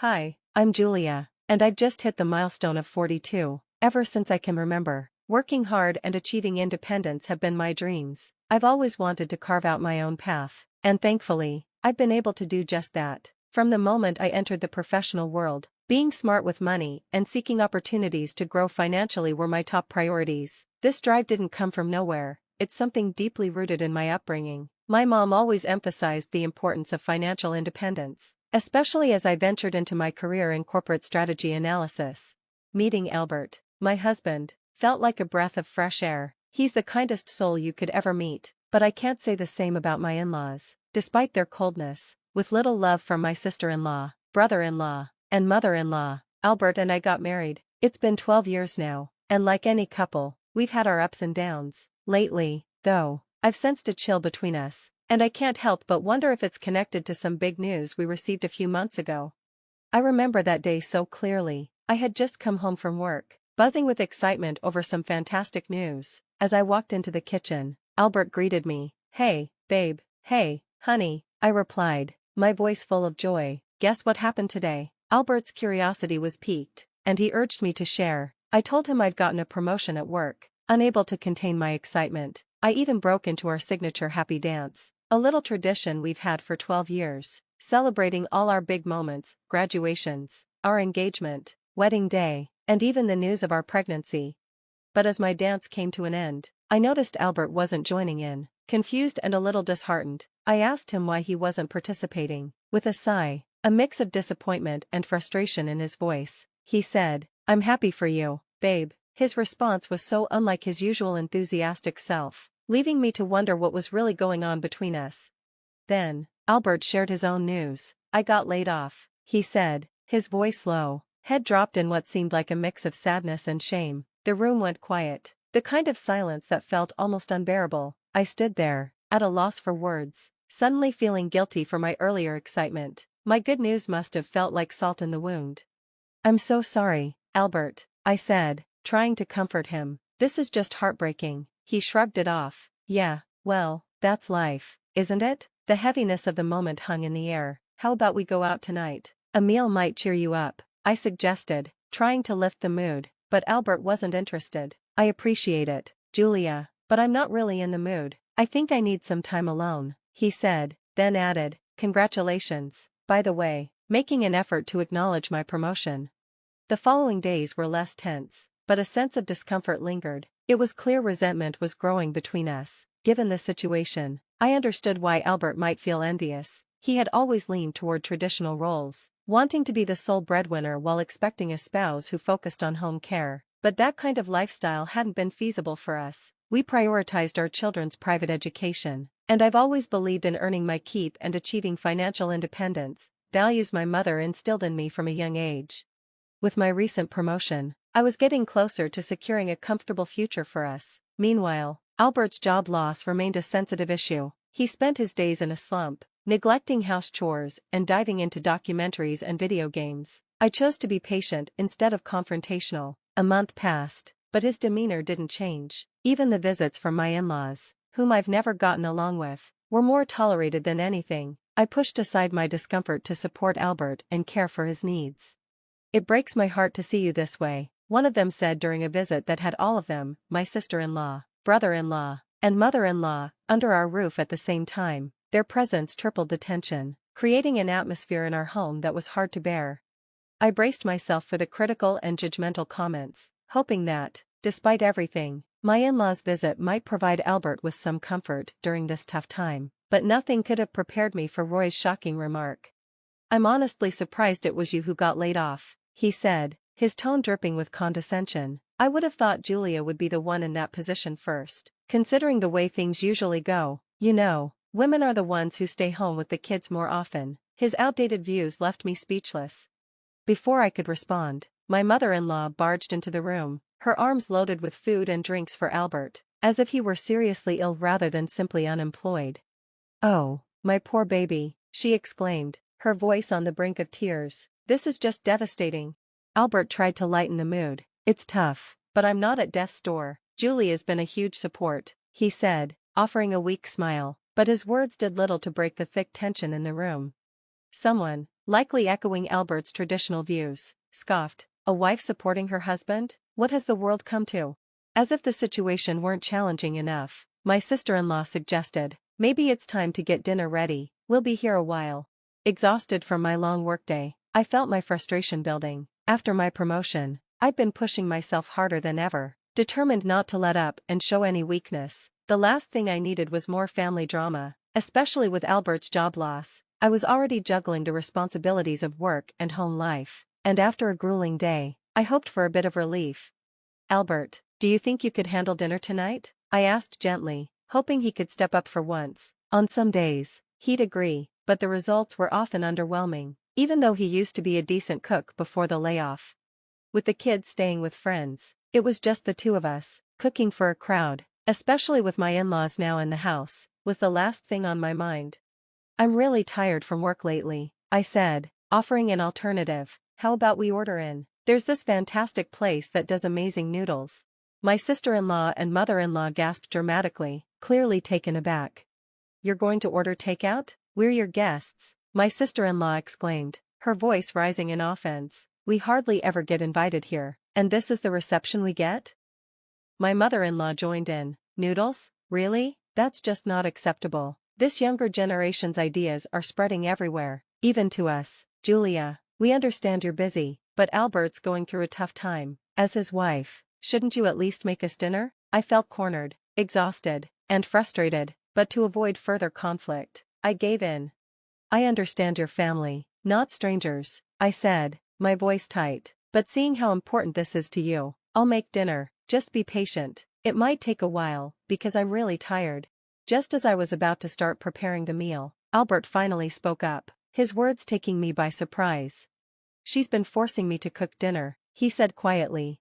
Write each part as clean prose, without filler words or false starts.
Hi, I'm Julia, and I've just hit the milestone of 42. Ever since I can remember, working hard and achieving independence have been my dreams. I've always wanted to carve out my own path, and thankfully, I've been able to do just that. From the moment I entered the professional world, being smart with money and seeking opportunities to grow financially were my top priorities. This drive didn't come from nowhere, it's something deeply rooted in my upbringing. My mom always emphasized the importance of financial independence, especially as I ventured into my career in corporate strategy analysis. Meeting Albert, my husband, felt like a breath of fresh air. He's the kindest soul you could ever meet, but I can't say the same about my in-laws. Despite their coldness, with little love from my sister-in-law, brother-in-law, and mother-in-law, Albert and I got married. It's been 12 years now, and like any couple, we've had our ups and downs. Lately, though, I've sensed a chill between us, and I can't help but wonder if it's connected to some big news we received a few months ago. I remember that day so clearly. I had just come home from work, buzzing with excitement over some fantastic news. As I walked into the kitchen, Albert greeted me. "Hey, babe." "Hey, honey," I replied, my voice full of joy. "Guess what happened today?" Albert's curiosity was piqued, and he urged me to share. I told him I'd gotten a promotion at work. Unable to contain my excitement, I even broke into our signature happy dance, a little tradition we've had for 12 years, celebrating all our big moments, graduations, our engagement, wedding day, and even the news of our pregnancy. But as my dance came to an end, I noticed Albert wasn't joining in. Confused and a little disheartened, I asked him why he wasn't participating. With a sigh, a mix of disappointment and frustration in his voice, he said, "I'm happy for you, babe." His response was so unlike his usual enthusiastic self, leaving me to wonder what was really going on between us. Then, Albert shared his own news. "I got laid off," he said, his voice low, head dropped in what seemed like a mix of sadness and shame. The room went quiet, the kind of silence that felt almost unbearable. I stood there, at a loss for words, suddenly feeling guilty for my earlier excitement. My good news must have felt like salt in the wound. "I'm so sorry, Albert," I said, trying to comfort him. "This is just heartbreaking." He shrugged it off. "Yeah, well, that's life, isn't it?" The heaviness of the moment hung in the air. "How about we go out tonight? A meal might cheer you up," I suggested, trying to lift the mood, but Albert wasn't interested. "I appreciate it, Julia, but I'm not really in the mood. I think I need some time alone," he said, then added, "Congratulations, by the way," making an effort to acknowledge my promotion. The following days were less tense, but a sense of discomfort lingered. It was clear resentment was growing between us. Given the situation, I understood why Albert might feel envious. He had always leaned toward traditional roles, wanting to be the sole breadwinner while expecting a spouse who focused on home care. But that kind of lifestyle hadn't been feasible for us. We prioritized our children's private education, and I've always believed in earning my keep and achieving financial independence, values my mother instilled in me from a young age. With my recent promotion, I was getting closer to securing a comfortable future for us. Meanwhile, Albert's job loss remained a sensitive issue. He spent his days in a slump, neglecting house chores and diving into documentaries and video games. I chose to be patient instead of confrontational. A month passed, but his demeanor didn't change. Even the visits from my in-laws, whom I've never gotten along with, were more tolerated than anything. I pushed aside my discomfort to support Albert and care for his needs. "It breaks my heart to see you this way," one of them said during a visit that had all of them, my sister-in-law, brother-in-law, and mother-in-law, under our roof at the same time. Their presence tripled the tension, creating an atmosphere in our home that was hard to bear. I braced myself for the critical and judgmental comments, hoping that, despite everything, my in-laws' visit might provide Albert with some comfort during this tough time. But nothing could have prepared me for Roy's shocking remark. "I'm honestly surprised it was you who got laid off," he said, his tone dripping with condescension. "I would have thought Julia would be the one in that position first. Considering the way things usually go, you know, women are the ones who stay home with the kids more often." His outdated views left me speechless. Before I could respond, my mother-in-law barged into the room, her arms loaded with food and drinks for Albert, as if he were seriously ill rather than simply unemployed. "Oh, my poor baby," she exclaimed, her voice on the brink of tears. "This is just devastating." Albert tried to lighten the mood. "It's tough, but I'm not at death's door. Julia's been a huge support," he said, offering a weak smile, but his words did little to break the thick tension in the room. Someone, likely echoing Albert's traditional views, scoffed. A wife supporting her husband? What has the world come to? As if the situation weren't challenging enough, my sister-in-law suggested, maybe it's time to get dinner ready, we'll be here a while. Exhausted from my long workday, I felt my frustration building. After my promotion, I'd been pushing myself harder than ever, determined not to let up and show any weakness. The last thing I needed was more family drama, especially with Albert's job loss. I was already juggling the responsibilities of work and home life, and after a grueling day, I hoped for a bit of relief. Albert, do you think you could handle dinner tonight? I asked gently, hoping he could step up for once. On some days, he'd agree, but the results were often underwhelming, even though he used to be a decent cook before the layoff. With the kids staying with friends, it was just the two of us. Cooking for a crowd, especially with my in-laws now in the house, was the last thing on my mind. I'm really tired from work lately, I said, offering an alternative. How about we order in? There's this fantastic place that does amazing noodles. My sister-in-law and mother-in-law gasped dramatically, clearly taken aback. You're going to order takeout? We're your guests, my sister-in-law exclaimed, her voice rising in offense. We hardly ever get invited here, and this is the reception we get? My mother-in-law joined in. Noodles? Really? That's just not acceptable. This younger generation's ideas are spreading everywhere, even to us. Julia, we understand you're busy, but Albert's going through a tough time. As his wife, shouldn't you at least make us dinner? I felt cornered, exhausted, and frustrated, but to avoid further conflict, I gave in. I understand your family, not strangers, I said, my voice tight, but seeing how important this is to you, I'll make dinner. Just be patient. It might take a while, because I'm really tired. Just as I was about to start preparing the meal, Albert finally spoke up, his words taking me by surprise. She's been forcing me to cook dinner, he said quietly.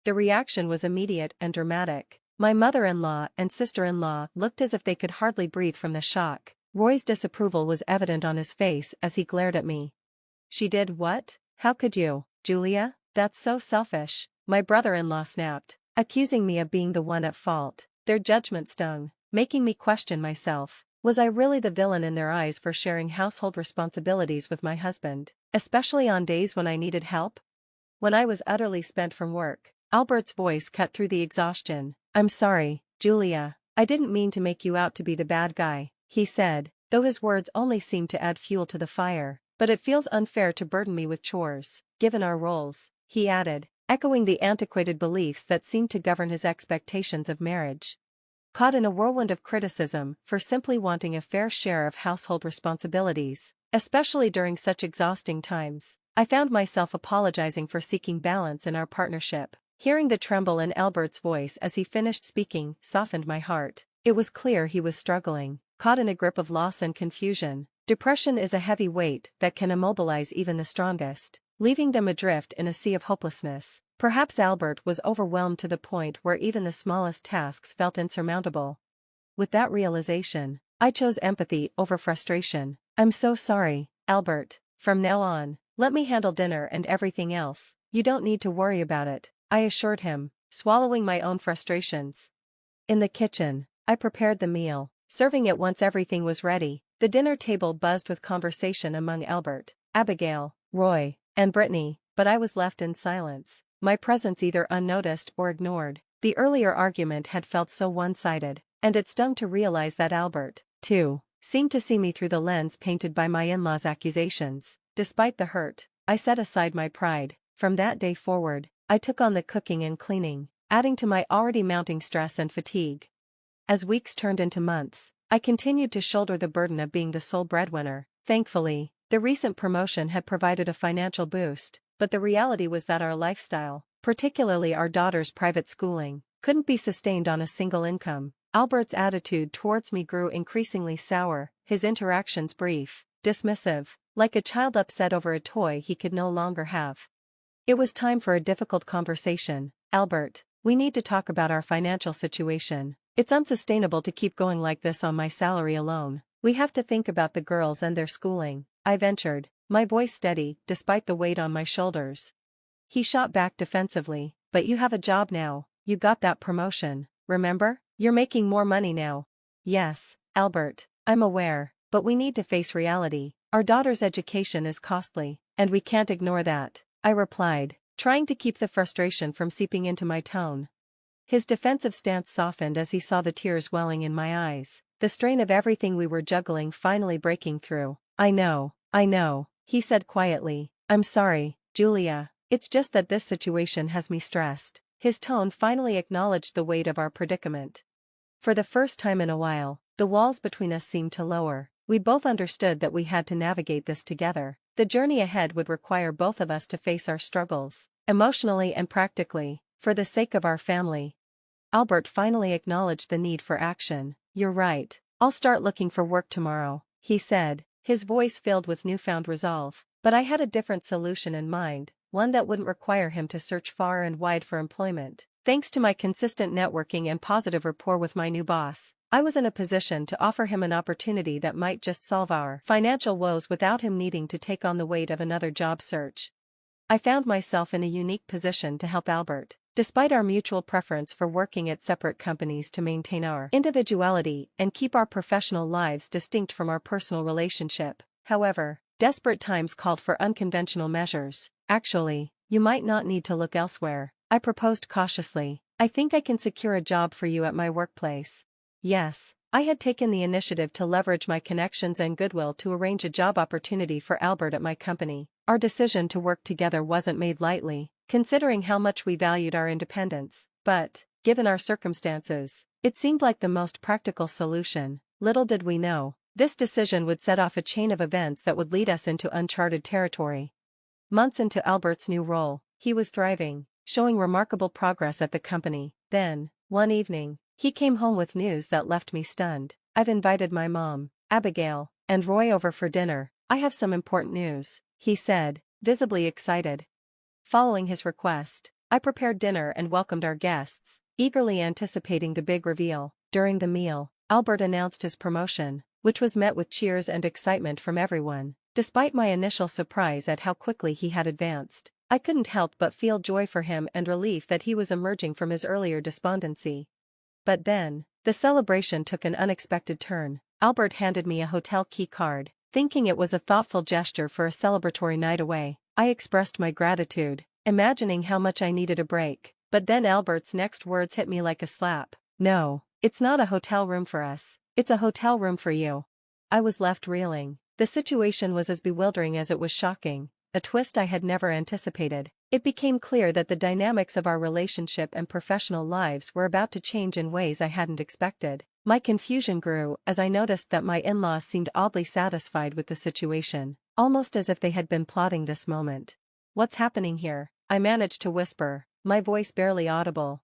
The reaction was immediate and dramatic. My mother-in-law and sister-in-law looked as if they could hardly breathe from the shock. Roy's disapproval was evident on his face as he glared at me. She did what? How could you, Julia? That's so selfish, my brother-in-law snapped, accusing me of being the one at fault. Their judgment stung, making me question myself. Was I really the villain in their eyes for sharing household responsibilities with my husband, especially on days when I needed help? When I was utterly spent from work, Albert's voice cut through the exhaustion. I'm sorry, Julia, I didn't mean to make you out to be the bad guy, he said, though his words only seemed to add fuel to the fire. But it feels unfair to burden me with chores, given our roles, he added, echoing the antiquated beliefs that seemed to govern his expectations of marriage. Caught in a whirlwind of criticism for simply wanting a fair share of household responsibilities, especially during such exhausting times, I found myself apologizing for seeking balance in our partnership. Hearing the tremble in Albert's voice as he finished speaking softened my heart. It was clear he was struggling, caught in a grip of loss and confusion. Depression is a heavy weight that can immobilize even the strongest, leaving them adrift in a sea of hopelessness. Perhaps Albert was overwhelmed to the point where even the smallest tasks felt insurmountable. With that realization, I chose empathy over frustration. I'm so sorry, Albert. From now on, let me handle dinner and everything else. You don't need to worry about it, I assured him, swallowing my own frustrations. In the kitchen, I prepared the meal, serving it once everything was ready. The dinner table buzzed with conversation among Albert, Abigail, Roy, and Brittany, but I was left in silence, my presence either unnoticed or ignored. The earlier argument had felt so one-sided, and it stung to realize that Albert, too, seemed to see me through the lens painted by my in-laws' accusations. Despite the hurt, I set aside my pride. From that day forward, I took on the cooking and cleaning, adding to my already mounting stress and fatigue. As weeks turned into months, I continued to shoulder the burden of being the sole breadwinner. Thankfully, the recent promotion had provided a financial boost, but the reality was that our lifestyle, particularly our daughter's private schooling, couldn't be sustained on a single income. Albert's attitude towards me grew increasingly sour, his interactions brief, dismissive, like a child upset over a toy he could no longer have. It was time for a difficult conversation. Albert, we need to talk about our financial situation. It's unsustainable to keep going like this on my salary alone. We have to think about the girls and their schooling, I ventured, my voice steady despite the weight on my shoulders. He shot back defensively, but you have a job now, you got that promotion, remember? You're making more money now. Yes, Albert, I'm aware, but we need to face reality. Our daughter's education is costly, and we can't ignore that, I replied, trying to keep the frustration from seeping into my tone. His defensive stance softened as he saw the tears welling in my eyes, the strain of everything we were juggling finally breaking through. I know, he said quietly. I'm sorry, Julia, it's just that this situation has me stressed. His tone finally acknowledged the weight of our predicament. For the first time in a while, the walls between us seemed to lower. We both understood that we had to navigate this together. The journey ahead would require both of us to face our struggles, emotionally and practically, for the sake of our family. Albert finally acknowledged the need for action. You're right, I'll start looking for work tomorrow, he said, his voice filled with newfound resolve. But I had a different solution in mind, one that wouldn't require him to search far and wide for employment. Thanks to my consistent networking and positive rapport with my new boss, I was in a position to offer him an opportunity that might just solve our financial woes without him needing to take on the weight of another job search. I found myself in a unique position to help Albert, despite our mutual preference for working at separate companies to maintain our individuality and keep our professional lives distinct from our personal relationship. However, desperate times called for unconventional measures. Actually, you might not need to look elsewhere, I proposed cautiously. I think I can secure a job for you at my workplace. Yes, I had taken the initiative to leverage my connections and goodwill to arrange a job opportunity for Albert at my company. Our decision to work together wasn't made lightly, considering how much we valued our independence, but, given our circumstances, it seemed like the most practical solution. Little did we know, this decision would set off a chain of events that would lead us into uncharted territory. Months into Albert's new role, he was thriving, showing remarkable progress at the company. Then, one evening, he came home with news that left me stunned. I've invited my mom, Abigail, and Roy over for dinner. I have some important news, he said, visibly excited. Following his request, I prepared dinner and welcomed our guests, eagerly anticipating the big reveal. During the meal, Albert announced his promotion, which was met with cheers and excitement from everyone. Despite my initial surprise at how quickly he had advanced, I couldn't help but feel joy for him and relief that he was emerging from his earlier despondency. But then, the celebration took an unexpected turn. Albert handed me a hotel key card, thinking it was a thoughtful gesture for a celebratory night away. I expressed my gratitude, imagining how much I needed a break. But then Albert's next words hit me like a slap. No, it's not a hotel room for us, it's a hotel room for you. I was left reeling. The situation was as bewildering as it was shocking, a twist I had never anticipated. It became clear that the dynamics of our relationship and professional lives were about to change in ways I hadn't expected. My confusion grew as I noticed that my in-laws seemed oddly satisfied with the situation, almost as if they had been plotting this moment. What's happening here? I managed to whisper, my voice barely audible.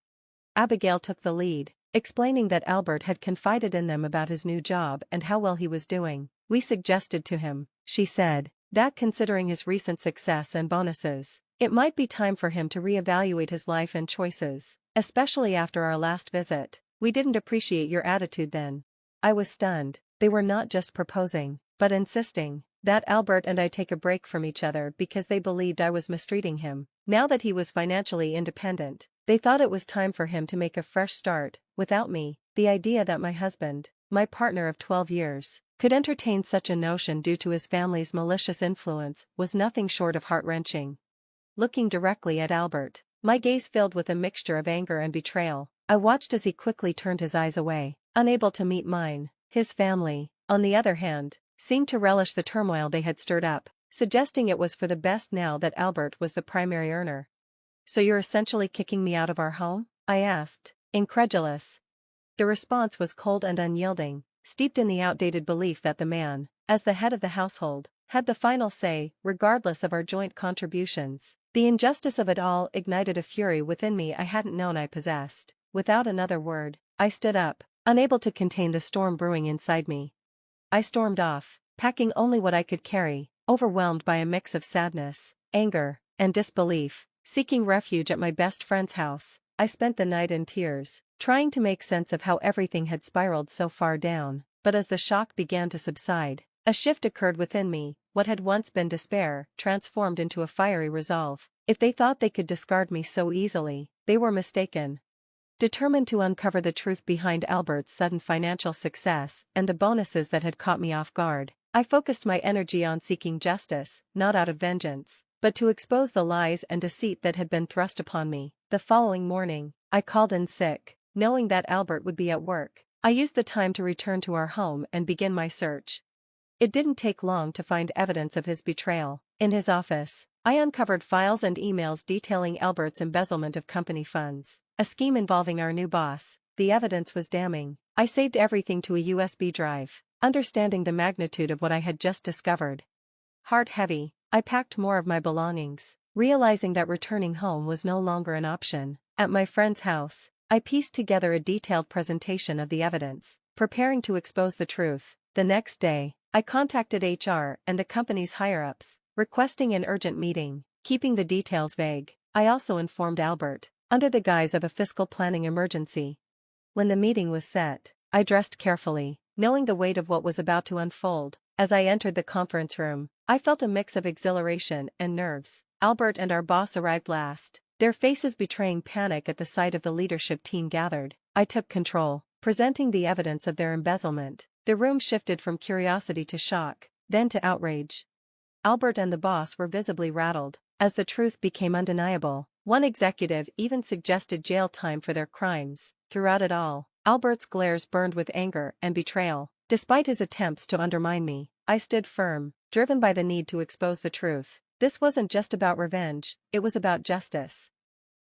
Abigail took the lead, explaining that Albert had confided in them about his new job and how well he was doing. We suggested to him, she said, that considering his recent success and bonuses, it might be time for him to reevaluate his life and choices, especially after our last visit. We didn't appreciate your attitude then. I was stunned. They were not just proposing, but insisting that Albert and I take a break from each other because they believed I was mistreating him. Now that he was financially independent, they thought it was time for him to make a fresh start, without me. The idea that my husband, my partner of 12 years, could entertain such a notion due to his family's malicious influence was nothing short of heart-wrenching. Looking directly at Albert, my gaze filled with a mixture of anger and betrayal. I watched as he quickly turned his eyes away, unable to meet mine. His family, on the other hand, seemed to relish the turmoil they had stirred up, suggesting it was for the best now that Albert was the primary earner. So you're essentially kicking me out of our home? I asked, incredulous. The response was cold and unyielding, steeped in the outdated belief that the man, as the head of the household, had the final say, regardless of our joint contributions. The injustice of it all ignited a fury within me I hadn't known I possessed. Without another word, I stood up, unable to contain the storm brewing inside me. I stormed off, packing only what I could carry, overwhelmed by a mix of sadness, anger, and disbelief. Seeking refuge at my best friend's house, I spent the night in tears, trying to make sense of how everything had spiraled so far down. But as the shock began to subside, a shift occurred within me. What had once been despair transformed into a fiery resolve. If they thought they could discard me so easily, they were mistaken. Determined to uncover the truth behind Albert's sudden financial success and the bonuses that had caught me off guard, I focused my energy on seeking justice, not out of vengeance, but to expose the lies and deceit that had been thrust upon me. The following morning, I called in sick, knowing that Albert would be at work. I used the time to return to our home and begin my search. It didn't take long to find evidence of his betrayal. In his office, I uncovered files and emails detailing Albert's embezzlement of company funds, a scheme involving our new boss. The evidence was damning. I saved everything to a USB drive, understanding the magnitude of what I had just discovered. Heart heavy, I packed more of my belongings, realizing that returning home was no longer an option. At my friend's house, I pieced together a detailed presentation of the evidence, preparing to expose the truth. The next day, I contacted HR and the company's higher-ups, requesting an urgent meeting. Keeping the details vague, I also informed Albert, under the guise of a fiscal planning emergency. When the meeting was set, I dressed carefully, knowing the weight of what was about to unfold. As I entered the conference room, I felt a mix of exhilaration and nerves. Albert and our boss arrived last, their faces betraying panic at the sight of the leadership team gathered. I took control, presenting the evidence of their embezzlement. The room shifted from curiosity to shock, then to outrage. Albert and the boss were visibly rattled. As the truth became undeniable, one executive even suggested jail time for their crimes. Throughout it all, Albert's glares burned with anger and betrayal. Despite his attempts to undermine me, I stood firm, driven by the need to expose the truth. This wasn't just about revenge, it was about justice.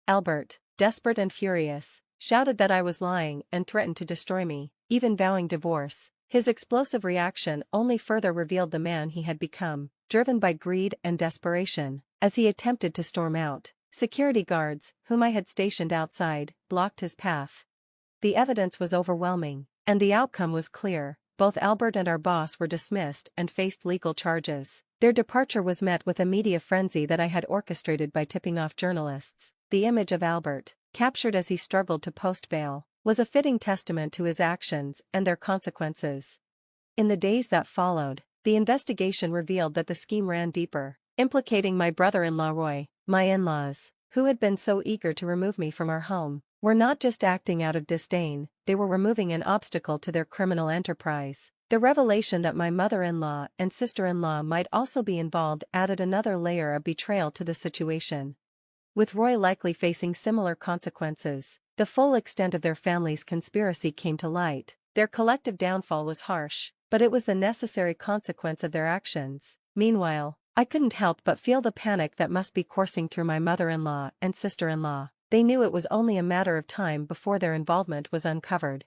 Albert, desperate and furious, shouted that I was lying and threatened to destroy me, even vowing divorce. His explosive reaction only further revealed the man he had become, driven by greed and desperation. As he attempted to storm out, security guards, whom I had stationed outside, blocked his path. The evidence was overwhelming, and the outcome was clear. Both Albert and our boss were dismissed and faced legal charges. Their departure was met with a media frenzy that I had orchestrated by tipping off journalists. The image of Albert, captured as he struggled to post bail, was a fitting testament to his actions and their consequences. In the days that followed, the investigation revealed that the scheme ran deeper, implicating my brother-in-law Roy. My in-laws, who had been so eager to remove me from our home, were not just acting out of disdain, they were removing an obstacle to their criminal enterprise. The revelation that my mother-in-law and sister-in-law might also be involved added another layer of betrayal to the situation. With Roy likely facing similar consequences, the full extent of their family's conspiracy came to light. Their collective downfall was harsh, but it was the necessary consequence of their actions. Meanwhile, I couldn't help but feel the panic that must be coursing through my mother-in-law and sister-in-law. They knew it was only a matter of time before their involvement was uncovered.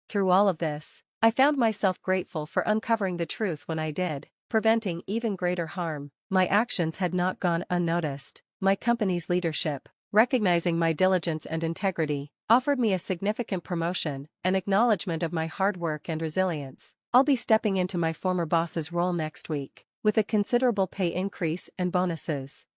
Through all of this, I found myself grateful for uncovering the truth when I did, preventing even greater harm. My actions had not gone unnoticed. My company's leadership, recognizing my diligence and integrity, offered me a significant promotion, an acknowledgement of my hard work and resilience. I'll be stepping into my former boss's role next week, with a considerable pay increase and bonuses.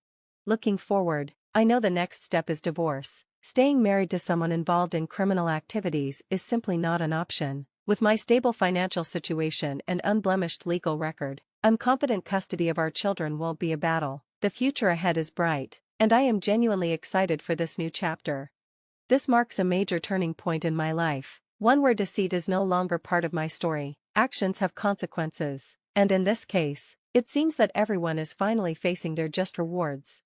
Looking forward, I know the next step is divorce. Staying married to someone involved in criminal activities is simply not an option. With my stable financial situation and unblemished legal record, I'm confident custody of our children won't be a battle. The future ahead is bright, and I am genuinely excited for this new chapter. This marks a major turning point in my life, one where deceit is no longer part of my story. Actions have consequences, and in this case, it seems that everyone is finally facing their just rewards.